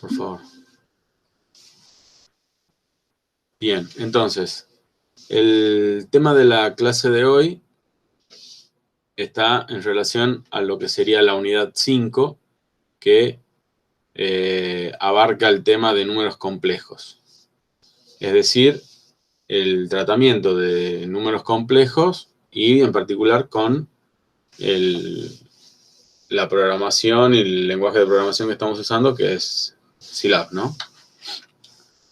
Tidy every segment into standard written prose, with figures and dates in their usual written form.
por favor. Bien, entonces, el tema de la clase de hoy está en relación a lo que sería la unidad 5, que abarca el tema de números complejos. Es decir, el tratamiento de números complejos y en particular con la programación y el lenguaje de programación que estamos usando, que es Scilab, ¿no?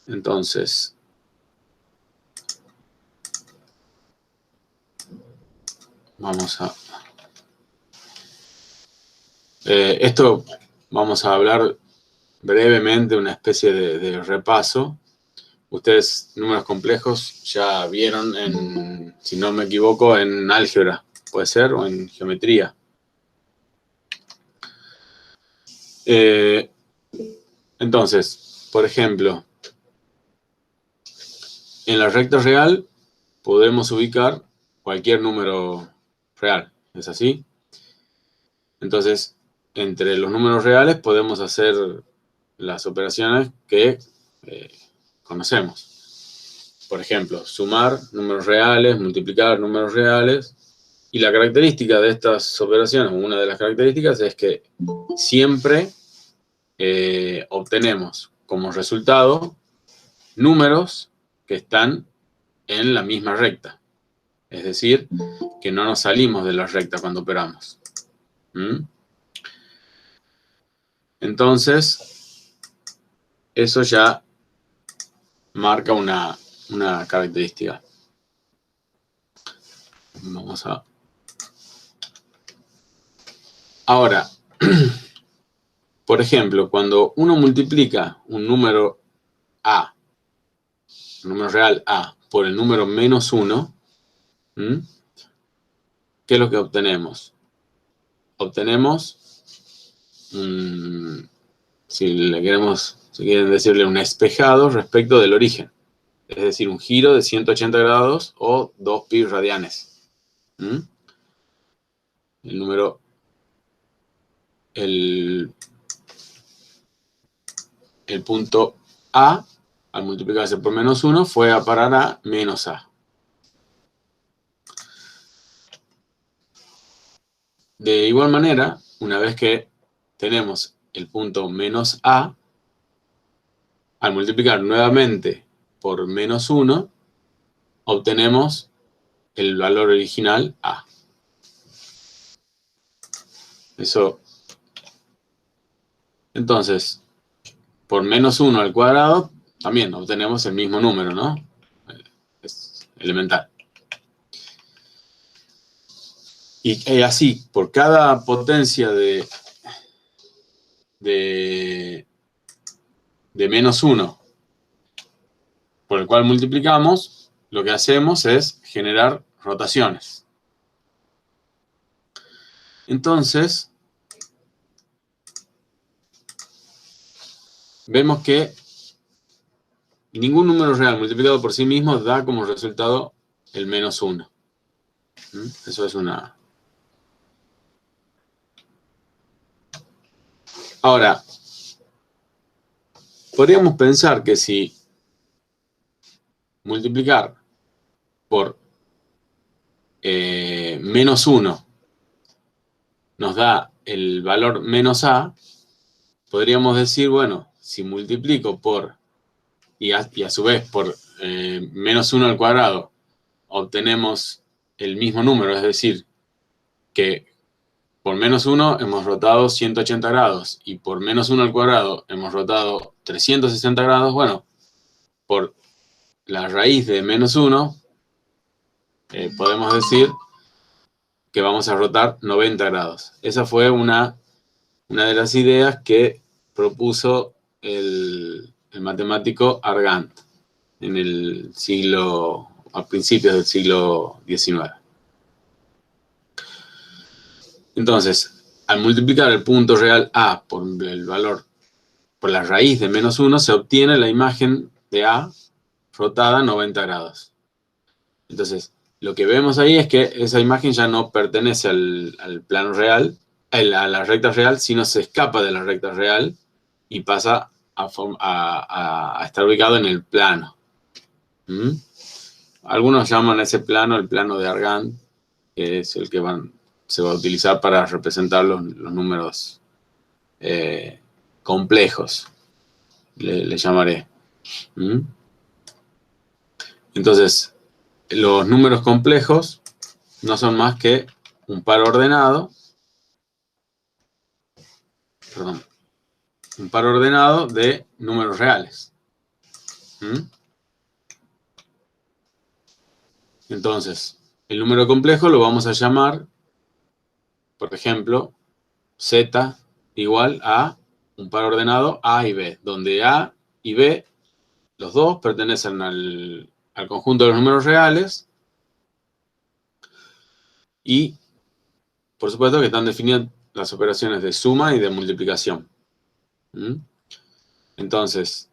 Entonces, vamos a... esto vamos a hablar brevemente, una especie de repaso. Ustedes, números complejos, ya vieron, si no me equivoco, en álgebra, puede ser, o en geometría. Entonces, por ejemplo, en la recta real podemos ubicar cualquier número real, ¿es así? Entonces, entre los números reales podemos hacer las operaciones que conocemos. Por ejemplo, sumar números reales, multiplicar números reales. Y la característica de estas operaciones, una de las características, es que siempre obtenemos como resultado números que están en la misma recta. Es decir, que no nos salimos de la recta cuando operamos. Entonces, eso ya marca una característica. Vamos a... Ahora, por ejemplo, cuando uno multiplica un número A, un número real A, por el número menos 1, ¿qué es lo que obtenemos? Obtenemos, si quieren decirle, un espejado respecto del origen. Es decir, un giro de 180 grados o 2 pi radianes. El número... El punto A, al multiplicarse por menos 1, fue a parar a menos A. De igual manera, una vez que tenemos el punto menos A, al multiplicar nuevamente por menos 1, obtenemos el valor original A. Eso. Entonces, por menos 1 al cuadrado, también obtenemos el mismo número, ¿no? Es elemental. Y así, por cada potencia de menos 1, por el cual multiplicamos, lo que hacemos es generar rotaciones. Entonces, vemos que ningún número real multiplicado por sí mismo da como resultado el menos 1. Eso es una... Ahora, podríamos pensar que si multiplicar por menos 1 nos da el valor menos A, podríamos decir, bueno, si multiplico por, y a su vez por menos 1 al cuadrado, obtenemos el mismo número, es decir, que por menos 1 hemos rotado 180 grados y por menos 1 al cuadrado hemos rotado 360 grados, bueno, por la raíz de menos 1 podemos decir que vamos a rotar 90 grados. Esa fue una de las ideas que propuso el matemático Argand a principios del siglo XIX. Entonces, al multiplicar el punto real A por el valor, por la raíz de menos 1, se obtiene la imagen de A rotada 90 grados. Entonces, lo que vemos ahí es que esa imagen ya no pertenece al plano real, a la recta real, sino se escapa de la recta real y pasa a estar ubicado en el plano. ¿Mm? Algunos llaman a ese plano el plano de Argand, que es el que se va a utilizar para representar los números complejos, le llamaré. ¿Mm? Entonces, los números complejos no son más que un par ordenado, de números reales. ¿Mm? Entonces, el número complejo lo vamos a llamar, por ejemplo, z igual a un par ordenado A y B, donde A y B, los dos pertenecen al conjunto de los números reales y, por supuesto, que están definidas las operaciones de suma y de multiplicación. ¿Mm? Entonces,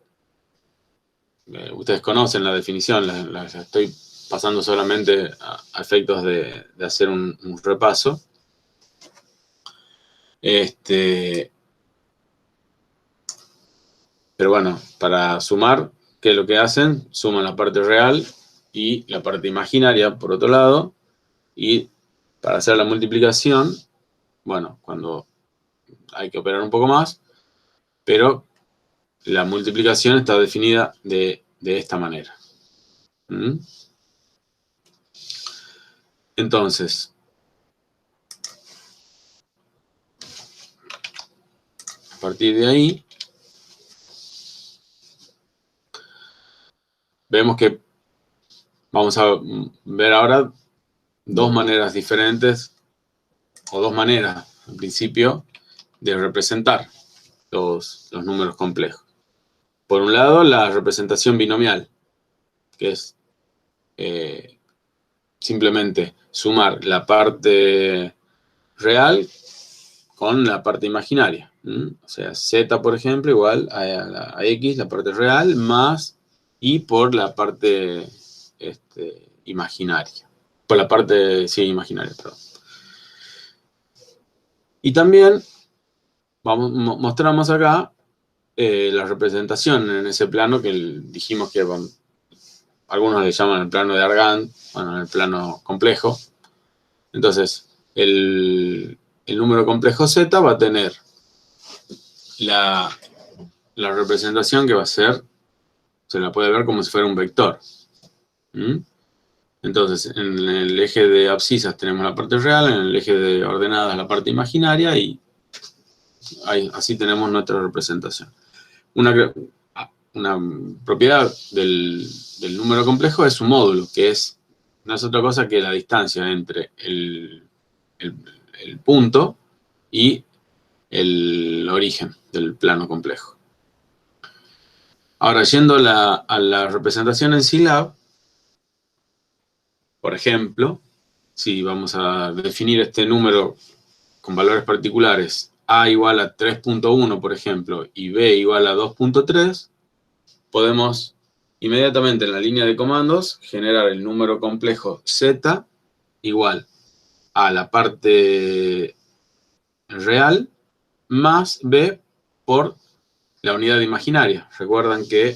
ustedes conocen la definición, la estoy pasando solamente a efectos de hacer un repaso. Pero bueno, para sumar, ¿qué es lo que hacen? Suman la parte real y la parte imaginaria, por otro lado. Y para hacer la multiplicación, bueno, cuando hay que operar un poco más, pero la multiplicación está definida de esta manera. ¿Mm? Entonces, a partir de ahí, vemos que vamos a ver ahora dos maneras diferentes, o dos maneras, en principio, de representar los números complejos. Por un lado, la representación binomial, que es simplemente sumar la parte real con la parte imaginaria. O sea, z, por ejemplo, igual a x, la parte real, más y por la parte imaginaria. Por la parte, sí, imaginaria, perdón. Y también mostramos acá la representación en ese plano que dijimos que algunos le llaman el plano de Argand, bueno, el plano complejo. Entonces, el número complejo z va a tener la representación que va a ser, se la puede ver como si fuera un vector. Entonces, en el eje de abscisas tenemos la parte real, en el eje de ordenadas la parte imaginaria y así tenemos nuestra representación. Una propiedad del número complejo es su módulo, que no es otra cosa que la distancia entre el punto y el origen del plano complejo. Ahora, yendo a la representación en Scilab, por ejemplo, si vamos a definir este número con valores particulares, a igual a 3.1, por ejemplo, y b igual a 2.3, podemos inmediatamente en la línea de comandos generar el número complejo z igual a la parte real más b por la unidad imaginaria. Recuerdan que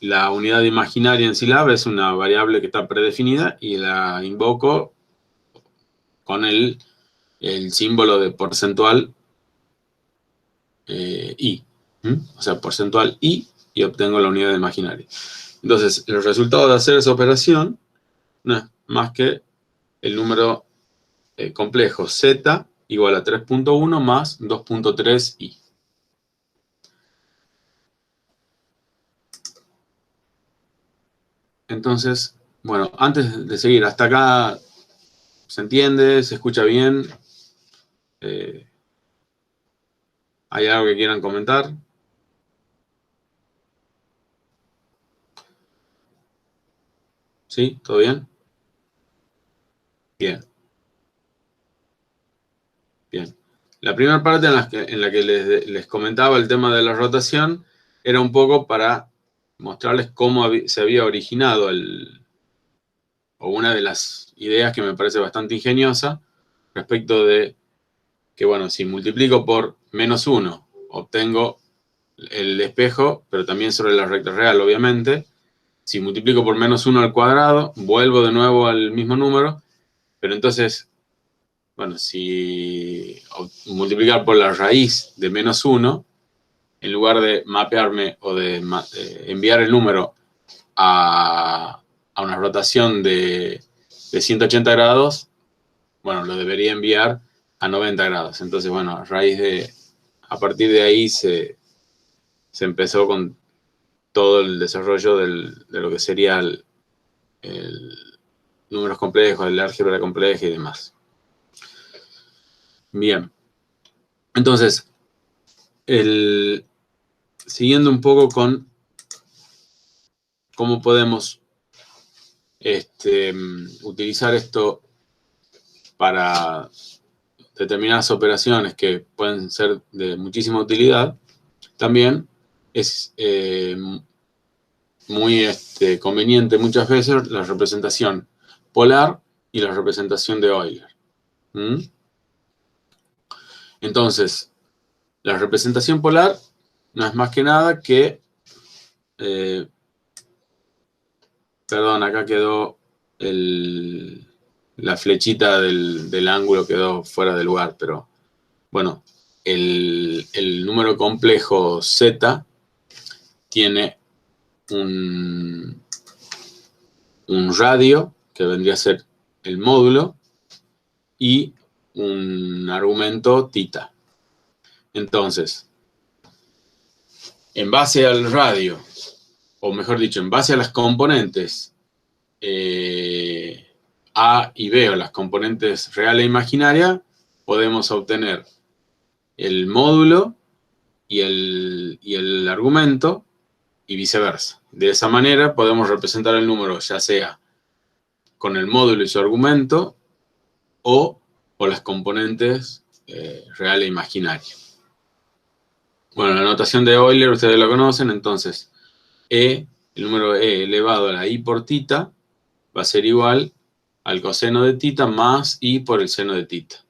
la unidad imaginaria en Scilab es una variable que está predefinida y la invoco con el símbolo de porcentual i. O sea, porcentual i y obtengo la unidad imaginaria. Entonces, el resultado de hacer esa operación no es más que el número complejo z igual a 3.1 más 2.3i. Entonces, bueno, antes de seguir, hasta acá se entiende, se escucha bien. ¿Hay algo que quieran comentar? ¿Sí? ¿Todo bien? Bien. Bien. La primera parte en la que les comentaba el tema de la rotación era un poco para mostrarles cómo se había originado o una de las ideas que me parece bastante ingeniosa respecto de que bueno, si multiplico por -1, obtengo el espejo, pero también sobre la recta real, obviamente. Si multiplico por -1 al cuadrado, vuelvo de nuevo al mismo número, pero entonces, bueno, si multiplicar por la raíz de -1, en lugar de mapearme o de enviar el número a una rotación de 180 grados, bueno, lo debería enviar a 90 grados. Entonces, bueno, a partir de ahí se empezó con todo el desarrollo de lo que sería el números complejos, el álgebra compleja y demás. Bien. Entonces, siguiendo un poco con cómo podemos utilizar esto para determinadas operaciones que pueden ser de muchísima utilidad, también es muy conveniente muchas veces la representación polar y la representación de Euler. Entonces, la representación polar no es más que nada que... perdón, acá quedó la flechita del ángulo quedó fuera de lugar, pero bueno, el número complejo Z tiene un radio, que vendría a ser el módulo, y un argumento θ. Entonces, en base al radio, o mejor dicho, en base a las componentes A y B, o las componentes real e imaginaria, podemos obtener el módulo y el argumento, y viceversa. De esa manera podemos representar el número ya sea con el módulo y su argumento o las componentes real e imaginaria. Bueno, la notación de Euler ustedes la conocen, entonces el número E elevado a la I por θ va a ser igual al coseno de θ más I por el seno de θ.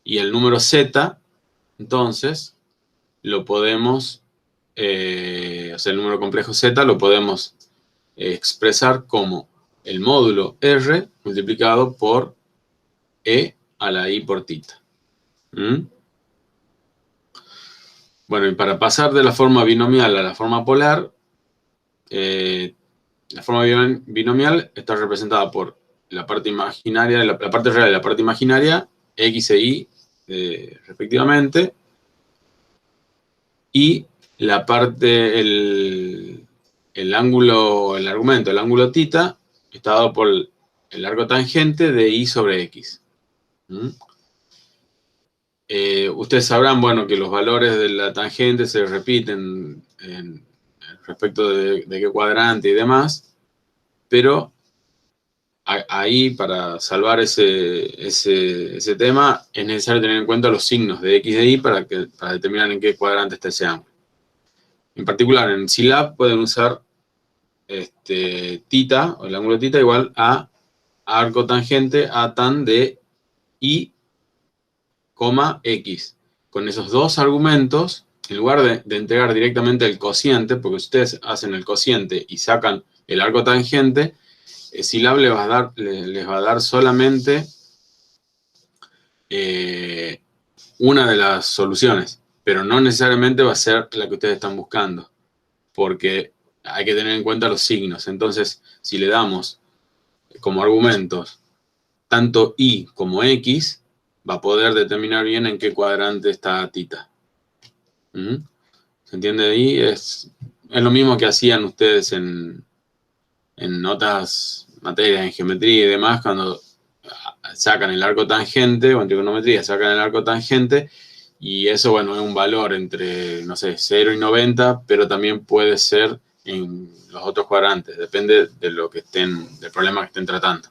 Y el número Z, entonces, lo podemos, o sea, el número complejo Z lo podemos expresar como el módulo R multiplicado por E a la I por θ. Bueno, y para pasar de la forma binomial a la forma polar, la forma binomial está representada por la parte imaginaria, la parte real y la parte imaginaria, X e Y, respectivamente, y la parte, el argumento, el ángulo θ, está dado por el arco tangente de Y sobre X. Ustedes sabrán, bueno, que los valores de la tangente se repiten respecto de qué cuadrante y demás, pero ahí, para salvar ese tema, es necesario tener en cuenta los signos de X e Y para determinar en qué cuadrante está ese ángulo. En particular, en Scilab pueden usar θ, o el ángulo θ, igual a arco tangente a tan de Y, X. Con esos dos argumentos, en lugar de entregar directamente el cociente, porque ustedes hacen el cociente y sacan el arco tangente, Scilab les va a dar solamente una de las soluciones, pero no necesariamente va a ser la que ustedes están buscando, porque hay que tener en cuenta los signos. Entonces, si le damos como argumentos tanto Y como X, va a poder determinar bien en qué cuadrante está θ. ¿Se entiende ahí? Es lo mismo que hacían ustedes en otras materias, en geometría y demás, cuando sacan el arco tangente, o en trigonometría sacan el arco tangente, y eso, bueno, es un valor entre, no sé, 0 y 90, pero también puede ser en los otros cuadrantes, depende de lo que del problema que estén tratando.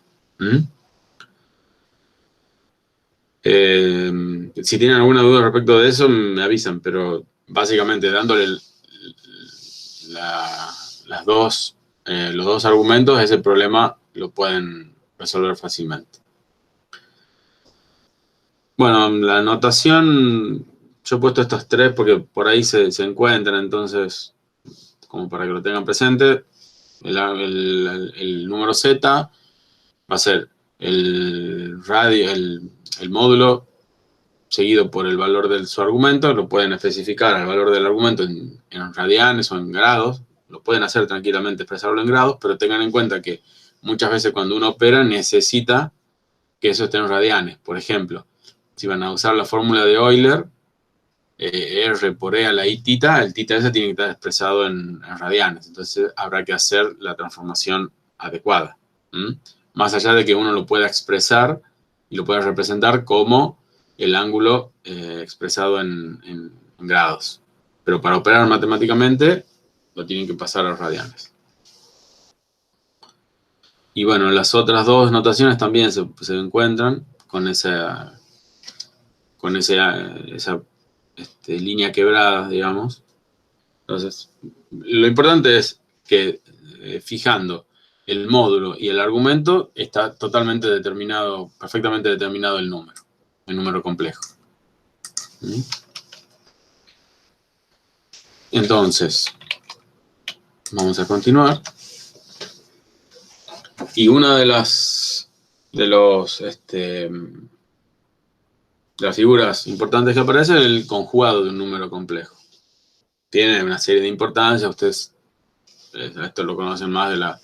Si tienen alguna duda respecto de eso, me avisan, pero básicamente dándole los dos argumentos, ese problema lo pueden resolver fácilmente. Bueno, la notación, yo he puesto estas tres porque por ahí se encuentran, entonces, como para que lo tengan presente, el número Z va a ser el radio, el módulo seguido por el valor de su argumento. Lo pueden especificar al valor del argumento en radianes o en grados. Lo pueden hacer tranquilamente, expresarlo en grados, pero tengan en cuenta que muchas veces cuando uno opera necesita que eso esté en radianes. Por ejemplo, si van a usar la fórmula de Euler, R por E a la I tita, el tita ese tiene que estar expresado en radianes. Entonces habrá que hacer la transformación adecuada. Más allá de que uno lo pueda expresar y lo pueda representar como el ángulo expresado en grados. Pero para operar matemáticamente lo tienen que pasar a los radianes. Y bueno, las otras dos notaciones también se encuentran con esa línea quebrada, digamos. Entonces, lo importante es que fijando el módulo y el argumento está totalmente determinado, perfectamente determinado el número complejo. Entonces, vamos a continuar. Y una de las figuras importantes que aparece es el conjugado de un número complejo. Tiene una serie de importancias, ustedes esto lo conocen más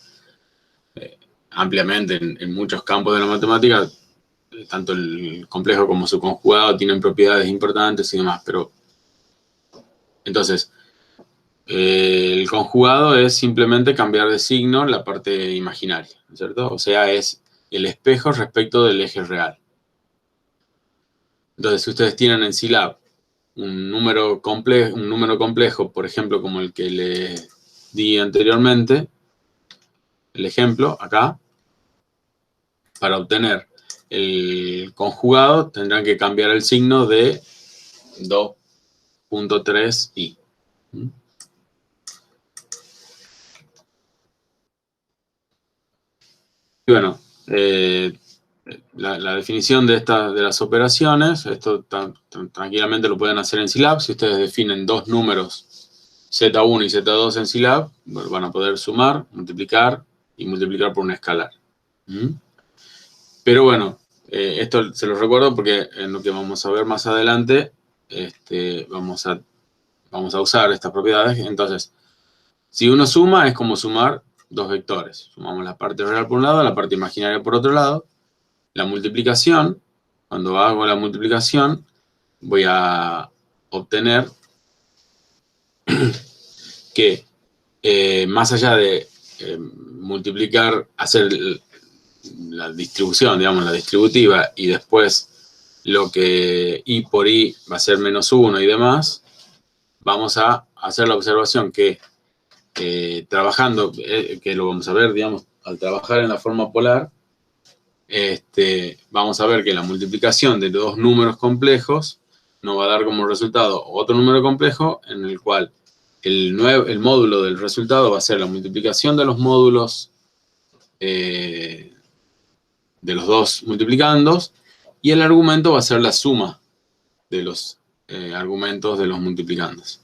ampliamente en muchos campos de la matemática. Tanto el complejo como su conjugado tienen propiedades importantes y demás, pero entonces el conjugado es simplemente cambiar de signo la parte imaginaria, ¿no es cierto? O sea, es el espejo respecto del eje real. Entonces, si ustedes tienen en Scilab un número complejo, por ejemplo, como el que les di anteriormente, el ejemplo acá, para obtener el conjugado tendrán que cambiar el signo de 2.3i. Y bueno, la definición de las operaciones, esto tranquilamente lo pueden hacer en Scilab. Si ustedes definen dos números Z1 y Z2 en Scilab, van a poder sumar, multiplicar y multiplicar por un escalar. Pero bueno, esto se los recuerdo porque en lo que vamos a ver más adelante, vamos a usar estas propiedades. Entonces, si uno suma, es como sumar dos vectores. Sumamos la parte real por un lado, la parte imaginaria por otro lado. La multiplicación, cuando hago la multiplicación, voy a obtener que más allá de multiplicar, hacer la distribución, digamos, la distributiva, y después lo que i por i va a ser menos 1 y demás, vamos a hacer la observación que trabajando, que lo vamos a ver, digamos, al trabajar en la forma polar, vamos a ver que la multiplicación de dos números complejos nos va a dar como resultado otro número complejo en el cual el módulo del resultado va a ser la multiplicación de los módulos de los dos multiplicandos, y el argumento va a ser la suma de los argumentos de los multiplicandos.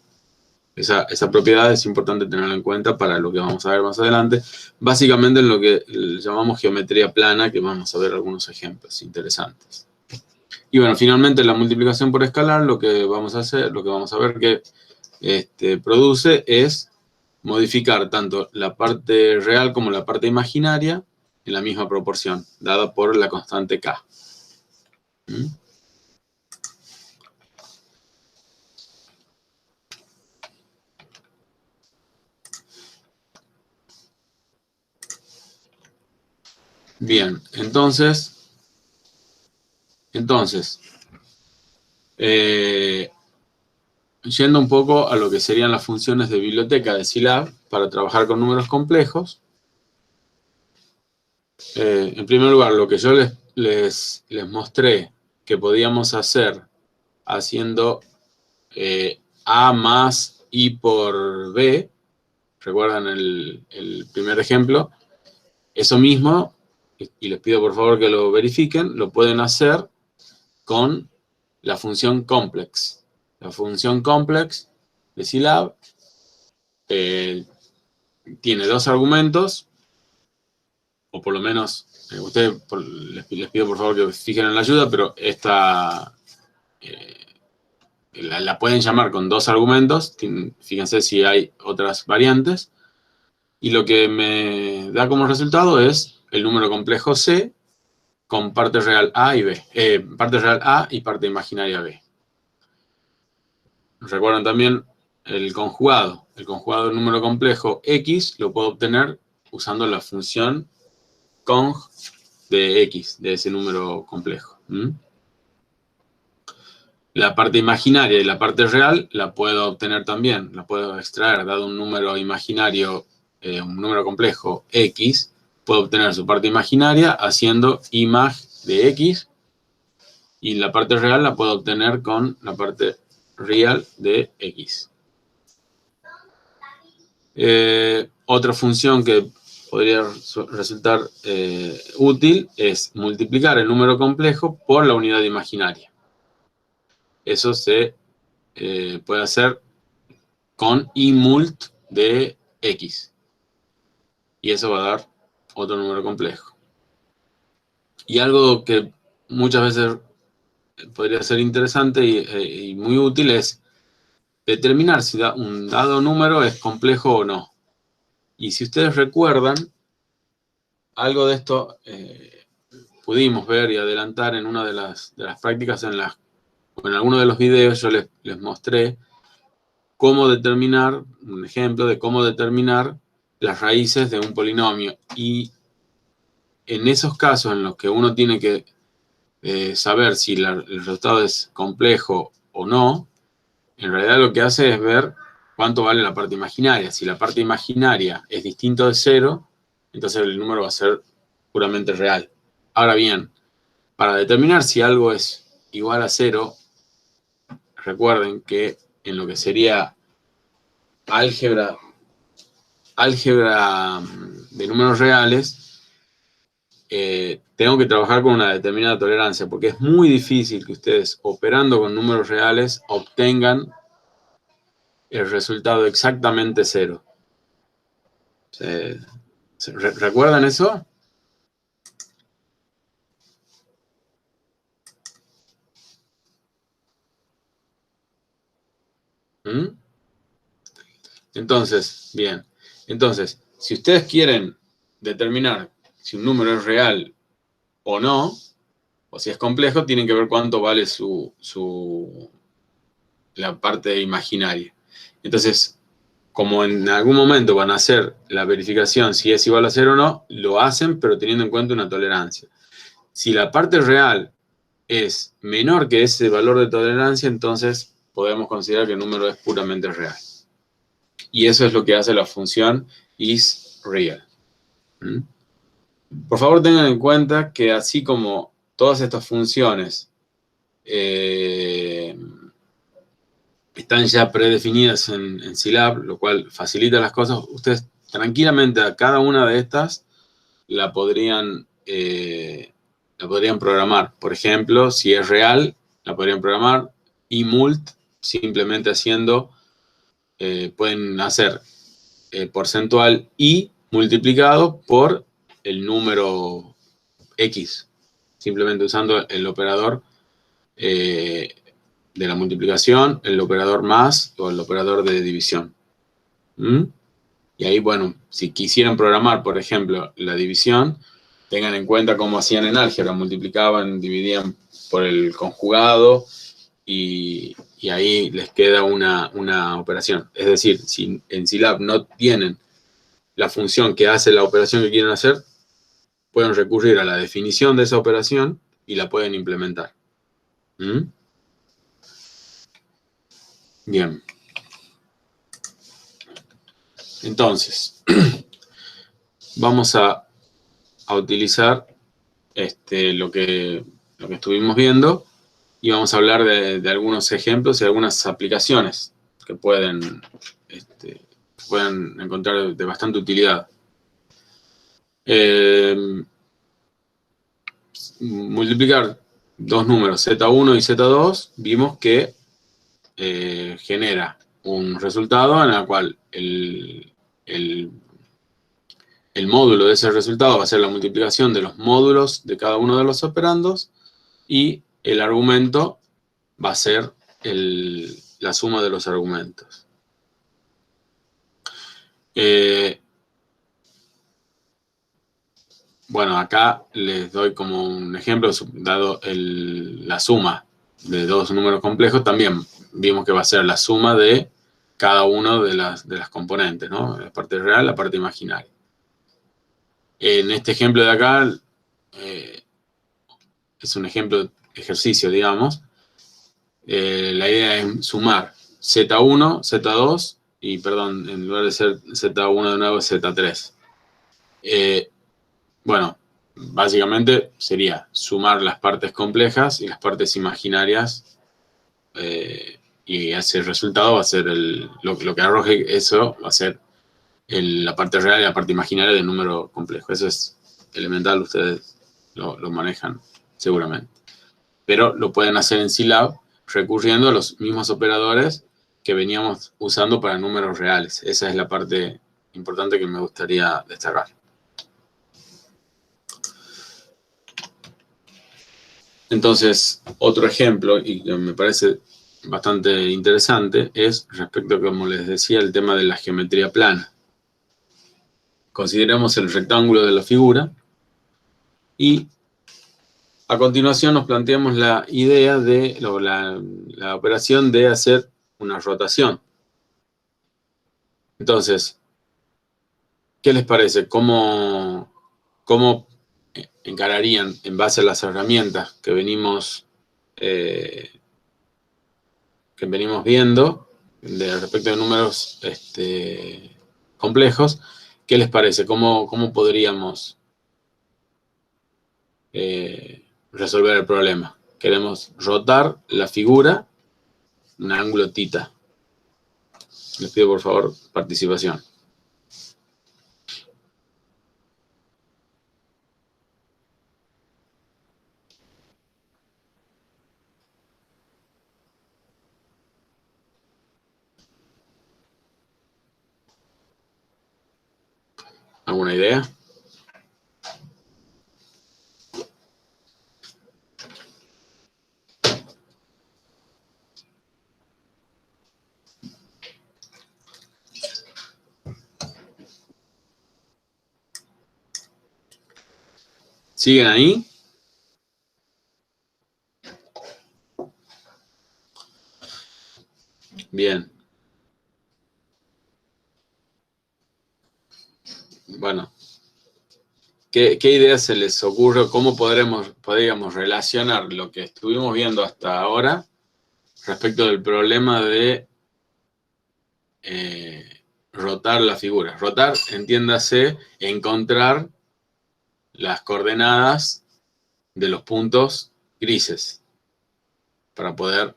Esa propiedad es importante tenerla en cuenta para lo que vamos a ver más adelante, básicamente en lo que llamamos geometría plana, que vamos a ver algunos ejemplos interesantes. Y bueno, finalmente la multiplicación por escalar, lo que vamos a ver que produce es modificar tanto la parte real como la parte imaginaria en la misma proporción, dada por la constante K. Bien, entonces yendo un poco a lo que serían las funciones de biblioteca de Scilab para trabajar con números complejos. En primer lugar, lo que yo les mostré que podíamos hacer haciendo A más I por B, ¿recuerdan el primer ejemplo? Eso mismo, y les pido por favor que lo verifiquen, lo pueden hacer con la función complex. La función complex de Scilab tiene dos argumentos, o por lo menos, ustedes les pido por favor que fijen en la ayuda, pero esta la pueden llamar con dos argumentos, fíjense si hay otras variantes, y lo que me da como resultado es el número complejo C con parte real A y B, parte real A y parte imaginaria B. Recuerdan también el conjugado. El conjugado del número complejo X lo puedo obtener usando la función cong de X, de ese número complejo. La parte imaginaria y la parte real la puedo obtener también, la puedo extraer, dado un número imaginario, un número complejo X, puedo obtener su parte imaginaria haciendo imag de X, y la parte real la puedo obtener con la parte real de X. Otra función que podría resultar útil es multiplicar el número complejo por la unidad imaginaria. Eso se puede hacer con imult de X. Y eso va a dar otro número complejo. Y algo que muchas veces podría ser interesante y muy útil es determinar si un dado número es complejo o no. Y si ustedes recuerdan, algo de esto pudimos ver y adelantar en una de las prácticas en alguno de los videos. Yo les mostré cómo determinar, un ejemplo de cómo determinar las raíces de un polinomio. Y en esos casos en los que uno tiene que saber si el resultado es complejo o no, en realidad lo que hace es ver cuánto vale la parte imaginaria. Si la parte imaginaria es distinto de 0, entonces el número va a ser puramente real. Ahora bien, para determinar si algo es igual a 0, recuerden que en lo que sería álgebra de números reales, tengo que trabajar con una determinada tolerancia, porque es muy difícil que ustedes, operando con números reales, obtengan el resultado exactamente 0. ¿Recuerdan eso? Entonces, bien. Entonces, si ustedes quieren determinar si un número es real o no, o si es complejo, tienen que ver cuánto vale la parte imaginaria. Entonces, como en algún momento van a hacer la verificación si es igual a 0 o no, lo hacen, pero teniendo en cuenta una tolerancia. Si la parte real es menor que ese valor de tolerancia, entonces podemos considerar que el número es puramente real. Y eso es lo que hace la función isReal. Por favor, tengan en cuenta que así como todas estas funciones están ya predefinidas en Scilab, lo cual facilita las cosas, ustedes tranquilamente a cada una de estas la podrían programar. Por ejemplo, si es real, la podrían programar. Imult, simplemente haciendo, pueden hacer porcentual i multiplicado por el número x, simplemente usando el operador de la multiplicación, el operador más o el operador de división. Y ahí, bueno, si quisieran programar, por ejemplo, la división, tengan en cuenta cómo hacían en álgebra, multiplicaban, dividían por el conjugado y ahí les queda una operación. Es decir, si en Scilab no tienen la función que hace la operación que quieren hacer, pueden recurrir a la definición de esa operación y la pueden implementar. Bien. Entonces, vamos a utilizar lo que estuvimos viendo y vamos a hablar de algunos ejemplos y algunas aplicaciones que pueden encontrar de bastante utilidad. Multiplicar dos números Z1 y Z2, vimos que genera un resultado en el cual el módulo de ese resultado va a ser la multiplicación de los módulos de cada uno de los operandos y el argumento va a ser la suma de los argumentos. Bueno, acá les doy como un ejemplo, dado la suma de dos números complejos, también vimos que va a ser la suma de cada uno de las componentes, ¿no? La parte real, la parte imaginaria. En este ejemplo de acá, es un ejemplo de ejercicio, digamos. La idea es sumar Z1, Z2, y perdón, en lugar de ser Z1 de nuevo, Z3. Bueno, básicamente sería sumar las partes complejas y las partes imaginarias, y ese resultado va a ser lo que arroje eso, va a ser la parte real y la parte imaginaria del número complejo. Eso es elemental, ustedes lo manejan seguramente. Pero lo pueden hacer en Scilab recurriendo a los mismos operadores que veníamos usando para números reales. Esa es la parte importante que me gustaría destacar. Entonces, otro ejemplo, y que me parece bastante interesante, es respecto, como les decía, el tema de la geometría plana. Consideremos el rectángulo de la figura y a continuación nos planteamos la idea de la operación de hacer una rotación. Entonces, ¿qué les parece? ¿Cómo encararían en base a las herramientas que venimos viendo respecto de números complejos? ¿Qué les parece? ¿Cómo podríamos resolver el problema? Queremos rotar la figura un ángulo θ. Les pido por favor participación. ¿Alguna idea? ¿Siguen ahí? Bien. Bueno. ¿Qué ideas se les ocurre? ¿Cómo podríamos relacionar lo que estuvimos viendo hasta ahora respecto del problema de rotar la figura? Rotar, entiéndase, encontrar las coordenadas de los puntos grises para poder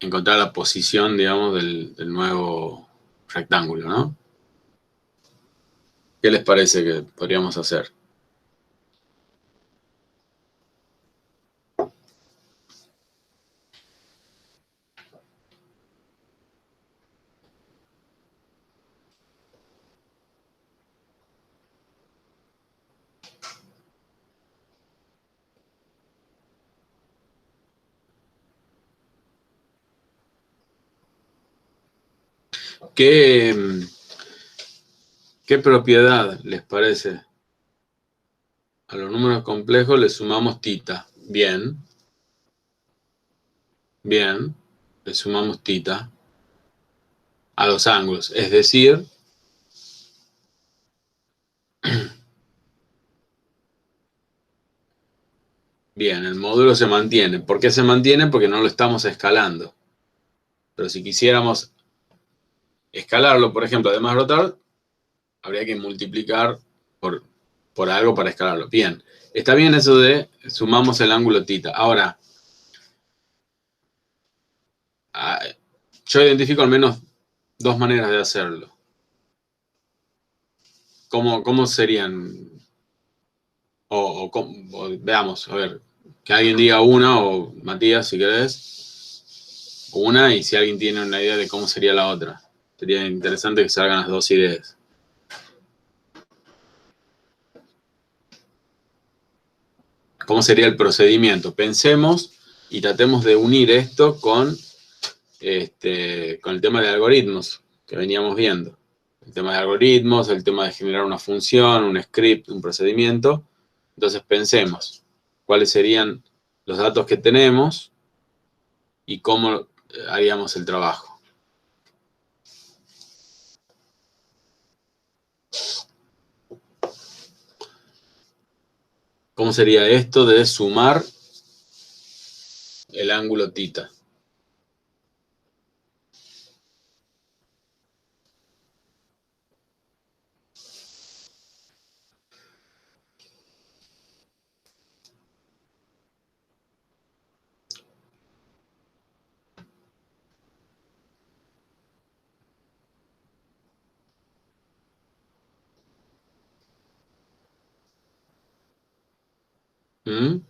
encontrar la posición, digamos, del nuevo rectángulo, ¿no? ¿Qué les parece que podríamos hacer? ¿Qué propiedad les parece? A los números complejos le sumamos θ. Bien. Bien. Le sumamos θ a los ángulos. Es decir, bien, el módulo se mantiene. ¿Por qué se mantiene? Porque no lo estamos escalando. Pero si quisiéramos escalarlo, por ejemplo, además de rotar, habría que multiplicar por algo para escalarlo. Bien. Está bien eso de sumamos el ángulo θ. Ahora, yo identifico al menos dos maneras de hacerlo. ¿Cómo serían? veamos, a ver, que alguien diga una, o Matías, si querés, una, y si alguien tiene una idea de cómo sería la otra. Sería interesante que salgan las dos ideas. ¿Cómo sería el procedimiento? Pensemos y tratemos de unir esto con el tema de algoritmos que veníamos viendo. El tema de algoritmos, el tema de generar una función, un script, un procedimiento. Entonces pensemos cuáles serían los datos que tenemos y cómo haríamos el trabajo. ¿Cómo sería esto de sumar el ángulo θ? ¿Mm?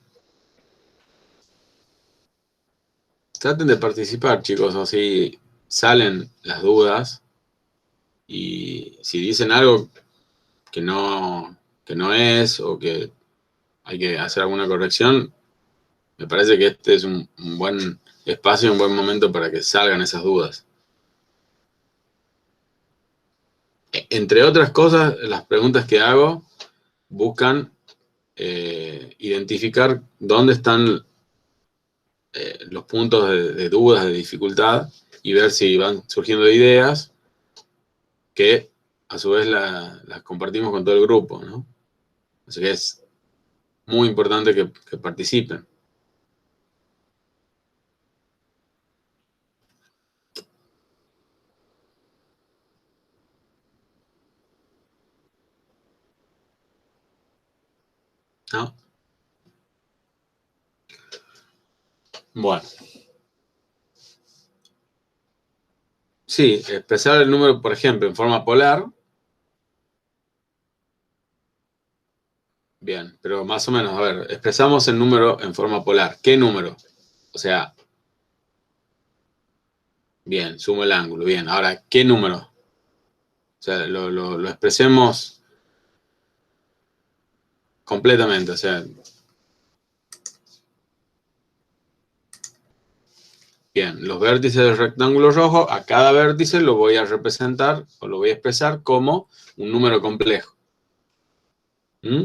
Traten de participar, chicos, o si salen las dudas y si dicen algo que no es o que hay que hacer alguna corrección, me parece que este es un buen espacio, un buen momento para que salgan esas dudas. Entre otras cosas, las preguntas que hago buscan identificar dónde están los puntos de dudas, de dificultad, y ver si van surgiendo ideas que a su vez las compartimos con todo el grupo, ¿no? Así que es muy importante que participen. ¿No? Bueno. Sí, expresar el número, por ejemplo, en forma polar. Bien, pero más o menos, a ver, expresamos el número en forma polar. ¿Qué número? O sea, bien, sumo el ángulo, bien. Ahora, ¿qué número? O sea, lo expresemos completamente, o sea, bien, los vértices del rectángulo rojo, a cada vértice lo voy a representar o lo voy a expresar como un número complejo. ¿Mm?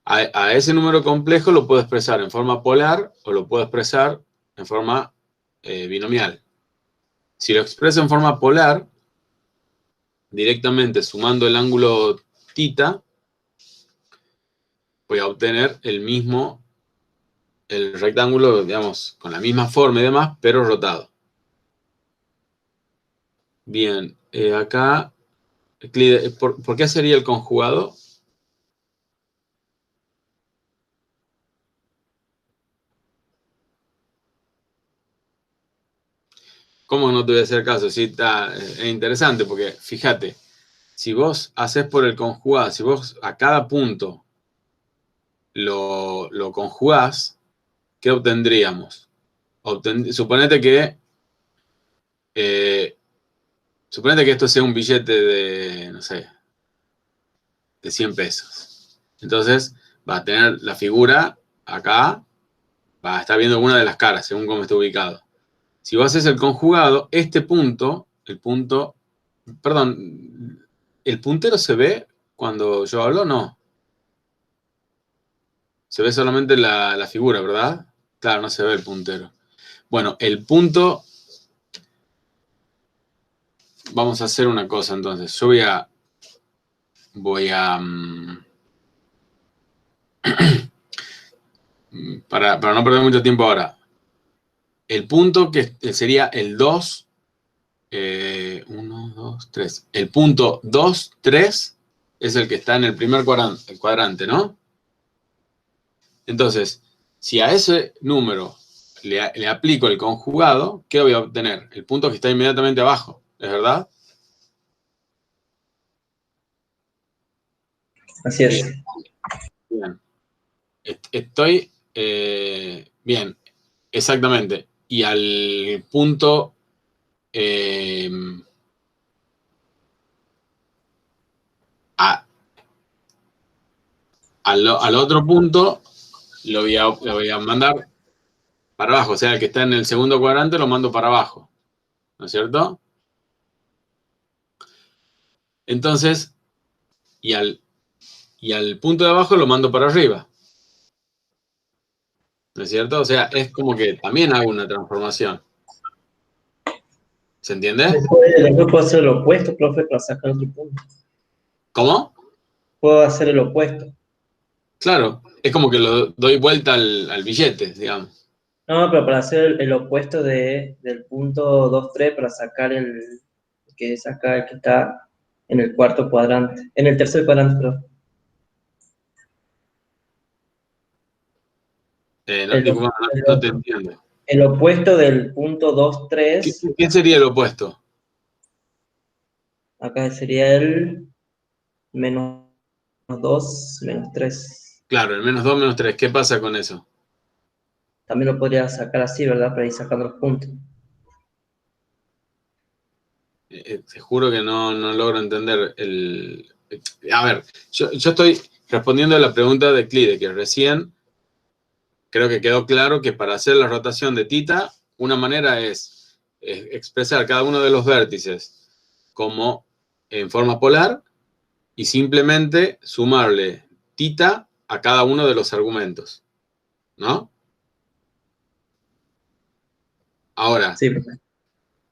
A ese número complejo lo puedo expresar en forma polar o lo puedo expresar en forma binomial. Si lo expreso en forma polar, directamente sumando el ángulo θ, voy a obtener el rectángulo, digamos, con la misma forma y demás, pero rotado. Bien, acá, ¿por qué sería el conjugado? ¿Cómo no te voy a hacer caso? Sí, es interesante, porque fíjate, si vos haces por el conjugado, si vos a cada punto lo conjugás, ¿qué obtendríamos? Suponete que esto sea un billete de, no sé, de 100 pesos. Entonces, va a tener la figura acá, va a estar viendo una de las caras, según cómo esté ubicado. Si vos haces el conjugado, este punto, perdón, ¿el puntero se ve cuando yo hablo? No. Se ve solamente la figura, ¿verdad? Claro, no se ve el puntero. Bueno, el punto... Vamos a hacer una cosa entonces. Yo voy a para no perder mucho tiempo ahora. El punto que sería el 2, 1, 2, 3. El punto 2, 3 es el que está en el primer cuadrante, ¿no? Entonces, si a ese número le aplico el conjugado, ¿qué voy a obtener? El punto que está inmediatamente abajo, ¿es verdad? Así es. Bien. Estoy... bien, exactamente. Y al punto... al otro punto lo voy a mandar para abajo. O sea, el que está en el segundo cuadrante lo mando para abajo. ¿No es cierto? Entonces, y al punto de abajo lo mando para arriba. ¿No es cierto? O sea, es como que también hago una transformación. ¿Se entiende? Después puedo hacer el opuesto, profe, para sacar otro punto. ¿Cómo? Puedo hacer el opuesto. Claro, es como que lo doy vuelta al billete, digamos. No, pero para hacer el opuesto del punto 2 3 para sacar el que es acá, el que está en el cuarto cuadrante, en el tercer cuadrante, perdón. Disculpa, no te entiendo. El opuesto del punto 2 3, ¿Qué sería el opuesto? acá sería el menos 2, menos 3. Claro, el -2, -3. ¿Qué pasa con eso? También lo podría sacar así, ¿verdad? Para ir sacando los puntos. Te juro que no logro entender A ver, yo estoy respondiendo a la pregunta de Euclides, que recién creo que quedó claro que para hacer la rotación de θ, una manera es expresar cada uno de los vértices como en forma polar y simplemente sumarle θ a cada uno de los argumentos, ¿no? Ahora, Sí,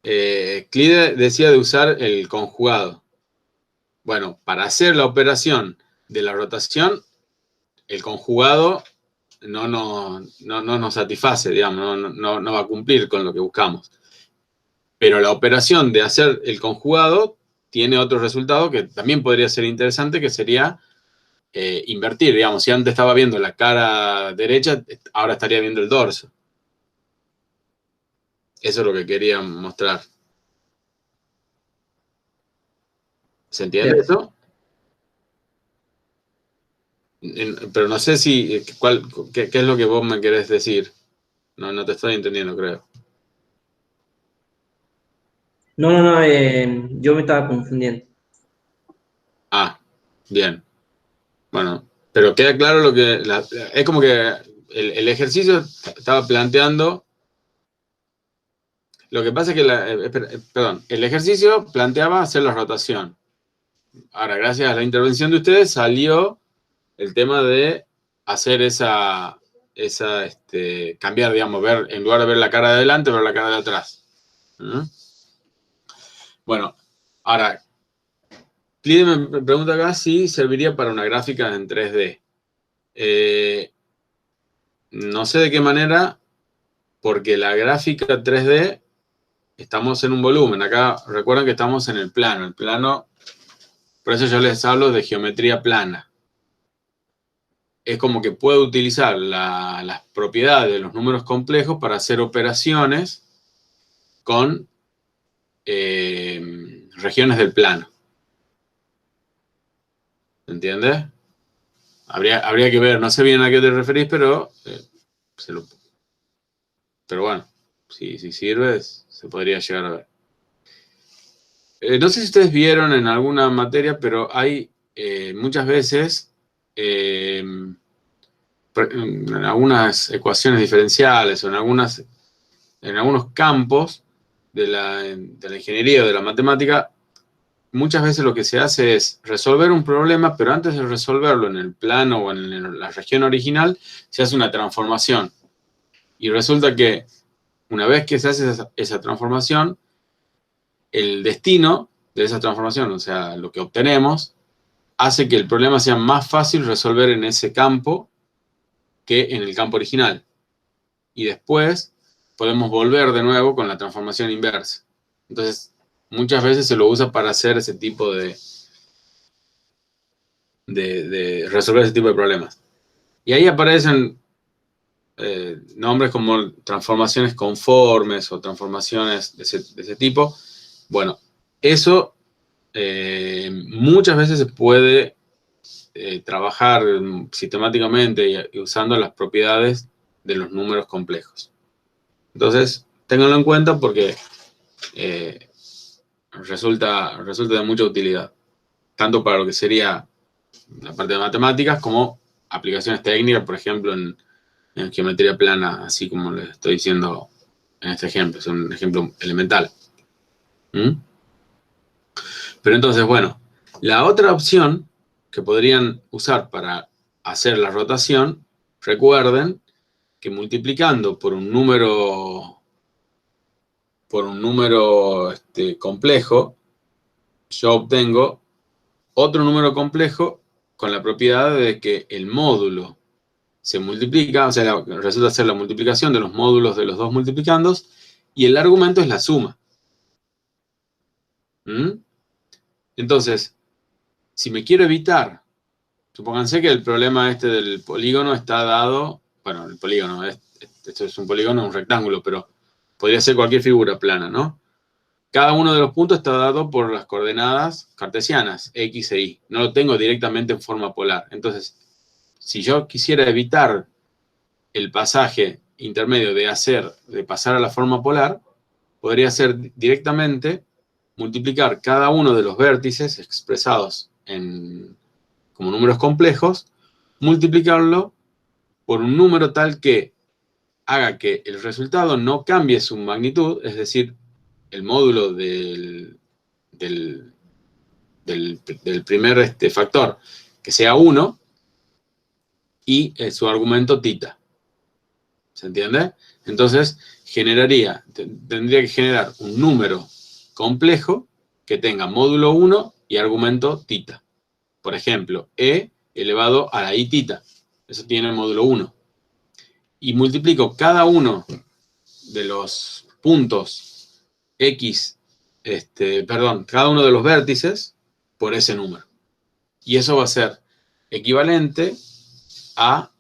Euclides decía de usar el conjugado. Bueno, para hacer la operación de la rotación, el conjugado no nos satisface, digamos, no va a cumplir con lo que buscamos. Pero la operación de hacer el conjugado tiene otro resultado que también podría ser interesante, que sería invertir, digamos, si antes estaba viendo la cara derecha, ahora estaría viendo el dorso. Eso es lo que quería mostrar. ¿Se entiende eso? Pero no sé si, qué es lo que vos me querés decir. No te estoy entendiendo, creo. no, yo me estaba confundiendo. Ah, bien. Bueno, pero queda claro lo que... es como que el ejercicio estaba planteando... Lo que pasa es que, perdón, el ejercicio planteaba hacer la rotación. Ahora, gracias a la intervención de ustedes, salió el tema de hacer cambiar, digamos, ver, en lugar de ver la cara de adelante, ver la cara de atrás. ¿Mm? Bueno, ahora, Clide me pregunta acá si serviría para una gráfica en 3D. No sé de qué manera, porque la gráfica 3D, estamos en un volumen. Acá recuerden que estamos en el plano. El plano, por eso yo les hablo de geometría plana. Es como que puedo utilizar las propiedades de los números complejos para hacer operaciones con regiones del plano. ¿Entiendes? Habría que ver, no sé bien a qué te referís, pero bueno, si sirve, se podría llegar a ver. No sé si ustedes vieron en alguna materia, pero hay muchas veces en algunas ecuaciones diferenciales o en algunos campos de la ingeniería o de la matemática, muchas veces lo que se hace es resolver un problema, pero antes de resolverlo en el plano o en la región original, se hace una transformación. Y resulta que una vez que se hace esa transformación, el destino de esa transformación, o sea, lo que obtenemos, hace que el problema sea más fácil resolver en ese campo que en el campo original. Y después podemos volver de nuevo con la transformación inversa. Entonces, muchas veces se lo usa para hacer ese tipo de resolver ese tipo de problemas. Y ahí aparecen nombres como transformaciones conformes o transformaciones de ese tipo. Bueno, eso muchas veces se puede trabajar sistemáticamente y usando las propiedades de los números complejos. Entonces, ténganlo en cuenta porque resulta de mucha utilidad, tanto para lo que sería la parte de matemáticas como aplicaciones técnicas, por ejemplo, en geometría plana, así como les estoy diciendo en este ejemplo. Es un ejemplo elemental. Pero entonces, bueno, la otra opción que podrían usar para hacer la rotación, recuerden que multiplicando por un número complejo, yo obtengo otro número complejo con la propiedad de que el módulo se multiplica, o sea, resulta ser la multiplicación de los módulos de los dos multiplicandos, y el argumento es la suma. Entonces, si me quiero evitar, supónganse que el problema este del polígono está dado, bueno, el polígono, esto es un polígono, un rectángulo, pero podría ser cualquier figura plana, ¿no? Cada uno de los puntos está dado por las coordenadas cartesianas, X e Y. No lo tengo directamente en forma polar. Entonces, si yo quisiera evitar el pasaje intermedio de pasar a la forma polar, podría ser directamente multiplicar cada uno de los vértices expresados como números complejos, multiplicarlo por un número tal que haga que el resultado no cambie su magnitud, es decir, el módulo del primer factor que sea 1 y su argumento θ. ¿Se entiende? Entonces, tendría que generar un número complejo que tenga módulo 1 y argumento θ. Por ejemplo, e elevado a la i θ. Eso tiene el módulo 1. Y multiplico cada uno de los puntos X, cada uno de los vértices por ese número. Y eso va a ser equivalente a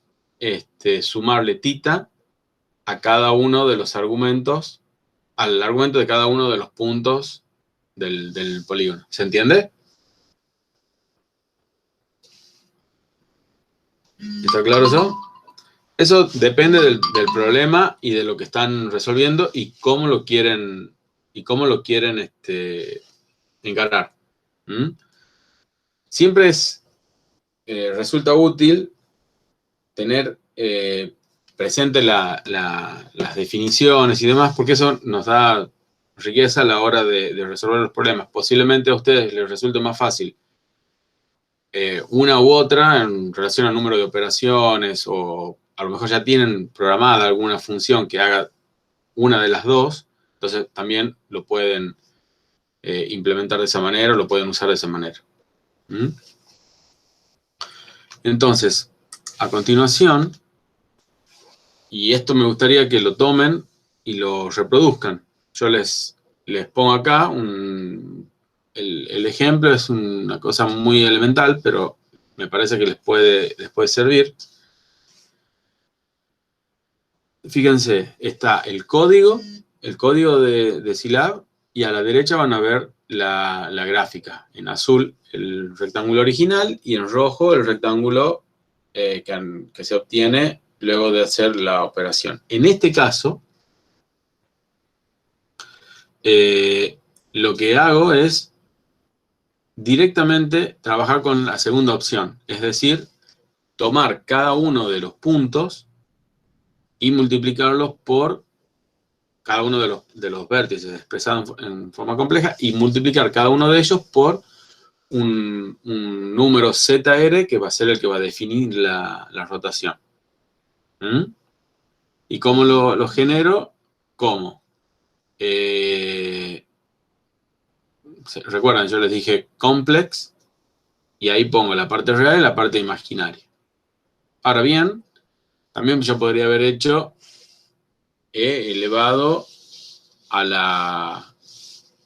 sumarle θ a cada uno de los argumentos, al argumento de cada uno de los puntos del polígono. ¿Se entiende? ¿Está claro eso? Eso depende del problema y de lo que están resolviendo y cómo lo quieren encarar. Siempre resulta útil tener presente las definiciones y demás, porque eso nos da riqueza a la hora de resolver los problemas. Posiblemente a ustedes les resulte más fácil una u otra en relación al número de operaciones, o a lo mejor ya tienen programada alguna función que haga una de las dos, entonces también lo pueden implementar de esa manera o lo pueden usar de esa manera. Entonces, a continuación, y esto me gustaría que lo tomen y lo reproduzcan. Yo les pongo acá el ejemplo, es una cosa muy elemental, pero me parece que les puede servir. Fíjense, está el código de Scilab, y a la derecha van a ver la gráfica. En azul el rectángulo original y en rojo el rectángulo que se obtiene luego de hacer la operación. En este caso, lo que hago es directamente trabajar con la segunda opción, es decir, tomar cada uno de los puntos y multiplicarlos por cada uno de los vértices expresados en forma compleja, y multiplicar cada uno de ellos por un número ZR que va a ser el que va a definir la rotación. ¿Y cómo lo genero? ¿Cómo? Recuerdan, yo les dije complex, y ahí pongo la parte real y la parte imaginaria. Ahora bien, también yo podría haber hecho E elevado a la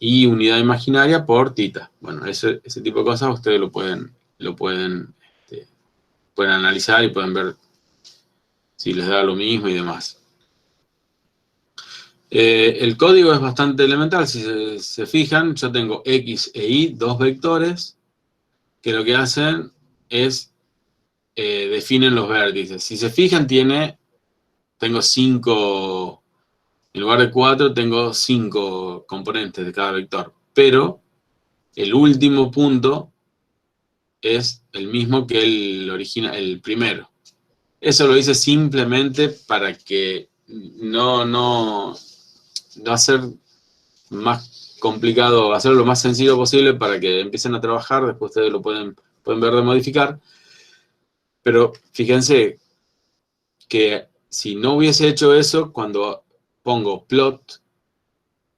I unidad imaginaria por θ. Bueno, ese tipo de cosas ustedes lo pueden analizar y pueden ver si les da lo mismo y demás. El código es bastante elemental. Si se fijan, yo tengo X e Y, dos vectores, que lo que hacen es definen los vértices. Si se fijan, tengo 5, en lugar de 4, tengo 5 componentes de cada vector. Pero el último punto es el mismo que el primero. Eso lo hice simplemente para que no hacer más complicado, hacerlo lo más sencillo posible para que empiecen a trabajar. Después ustedes lo pueden ver de modificar. Pero fíjense que si no hubiese hecho eso, cuando pongo plot,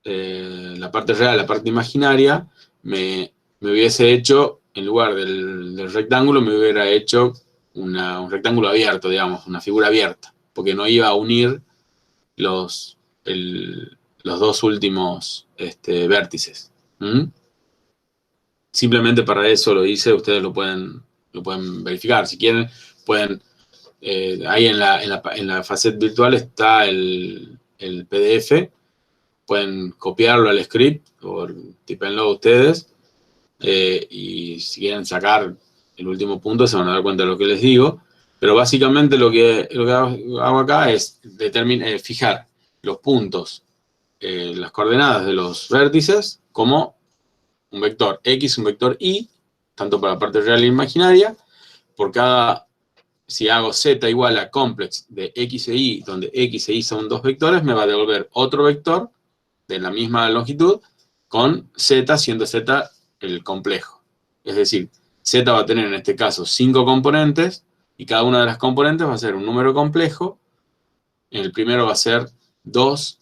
la parte real, la parte imaginaria, me hubiese hecho, en lugar del rectángulo, me hubiera hecho un rectángulo abierto, digamos, una figura abierta, porque no iba a unir los dos últimos vértices. Simplemente para eso lo hice, ustedes lo pueden verificar. Si quieren, pueden, ahí en la facet virtual está el PDF, pueden copiarlo al script o tipenlo ustedes, y si quieren sacar el último punto se van a dar cuenta de lo que les digo, pero básicamente lo que hago acá es fijar los puntos, las coordenadas de los vértices como un vector X, un vector Y, tanto para la parte real e imaginaria. Si hago Z igual a complex de X e Y, donde X e Y son dos vectores, me va a devolver otro vector de la misma longitud con Z, siendo Z el complejo. Es decir, Z va a tener en este caso 5 componentes y cada una de las componentes va a ser un número complejo. El primero va a ser 2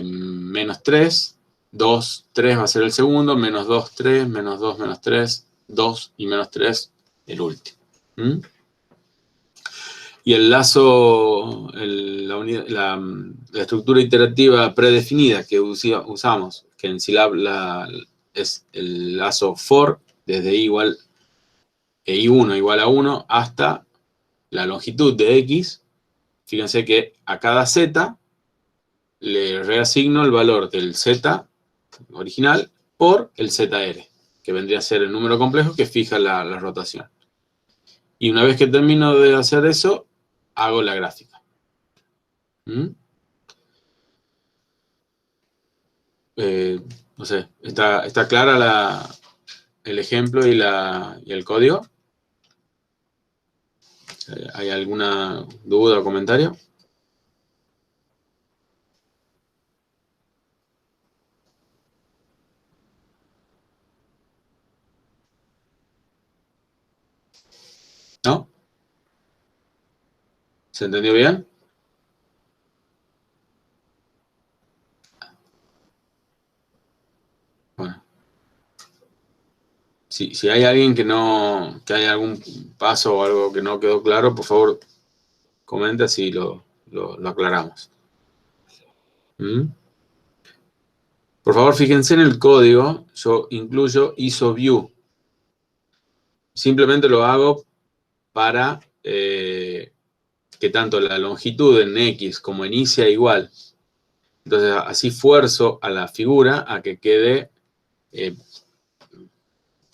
menos 3, 2, 3 va a ser el segundo, menos 2, 3, menos 2, menos 3, 2 y menos 3 el último. Y el lazo, la estructura iterativa predefinida que usamos, que en Scilab es el lazo for, desde i igual i1 igual a 1 hasta la longitud de x. Fíjense que a cada z le reasigno el valor del z original por el zr, que vendría a ser el número complejo que fija la rotación. Y una vez que termino de hacer eso, hago la gráfica. No sé, ¿está clara el ejemplo y el código? ¿Hay alguna duda o comentario? ¿No? ¿Se entendió bien? Bueno. Si hay alguien que hay algún paso o algo que no quedó claro, por favor, comenta si lo aclaramos. Por favor, fíjense en el código. Yo incluyo ISOView. Simplemente lo hago para que tanto la longitud en X como en Y sea igual. Entonces, así fuerzo a la figura a que quede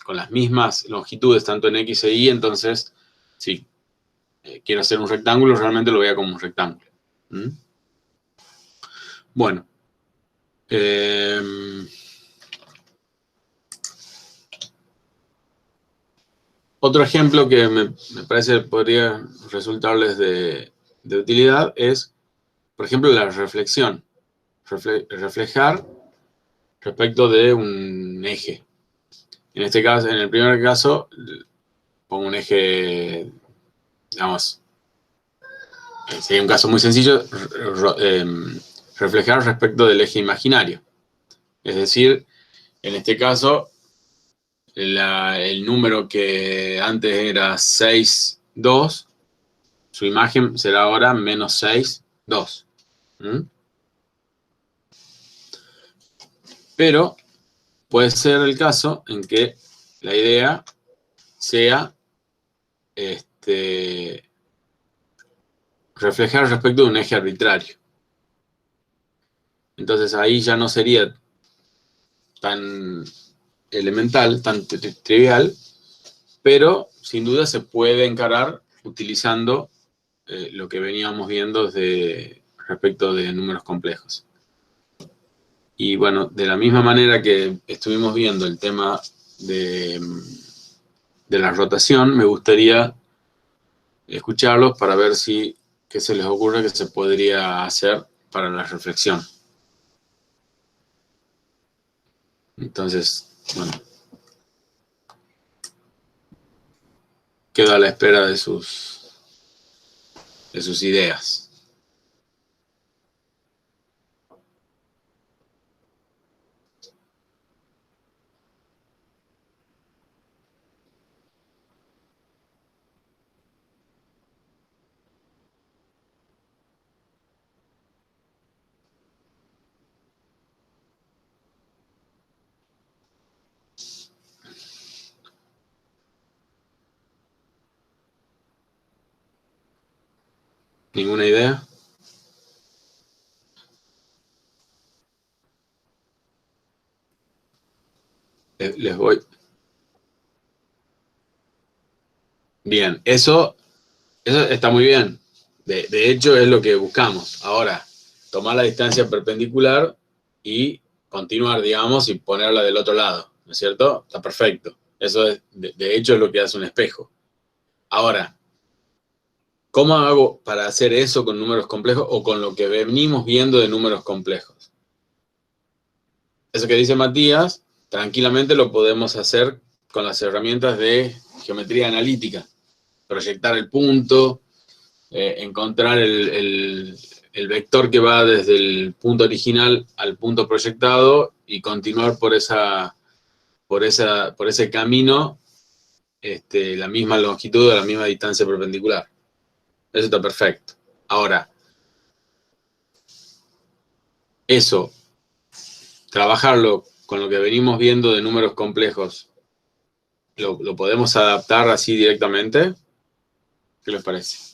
con las mismas longitudes, tanto en X e Y. Entonces, si quiero hacer un rectángulo, realmente lo vea como un rectángulo. Bueno. Otro ejemplo que me parece podría resultarles de utilidad es, por ejemplo, la reflexión. Reflejar respecto de un eje. En este caso, en el primer caso, pongo un eje, digamos, sería un caso muy sencillo, reflejar respecto del eje imaginario. Es decir, en este caso, el número que antes era 6, 2, su imagen será ahora menos 6, 2. Pero puede ser el caso en que la idea sea reflejar respecto de un eje arbitrario. Entonces ahí ya no sería tan elemental, tan trivial, pero sin duda se puede encarar utilizando lo que veníamos viendo respecto de números complejos. Y bueno, de la misma manera que estuvimos viendo el tema de la rotación, me gustaría escucharlos para ver qué se les ocurre que se podría hacer para la reflexión. Entonces, bueno, quedo a la espera de sus ideas. ¿Ninguna idea? Les voy. Bien, eso está muy bien. De hecho, es lo que buscamos. Ahora, tomar la distancia perpendicular y continuar, digamos, y ponerla del otro lado, ¿no es cierto? Está perfecto. Eso es, de hecho, es lo que hace un espejo. Ahora, ¿cómo hago para hacer eso con números complejos o con lo que venimos viendo de números complejos? Eso que dice Matías, tranquilamente lo podemos hacer con las herramientas de geometría analítica. Proyectar el punto, encontrar el vector que va desde el punto original al punto proyectado y continuar por ese camino la misma longitud o la misma distancia perpendicular. Eso está perfecto. Ahora, eso, trabajarlo con lo que venimos viendo de números complejos, ¿lo podemos adaptar así directamente? ¿Qué les parece?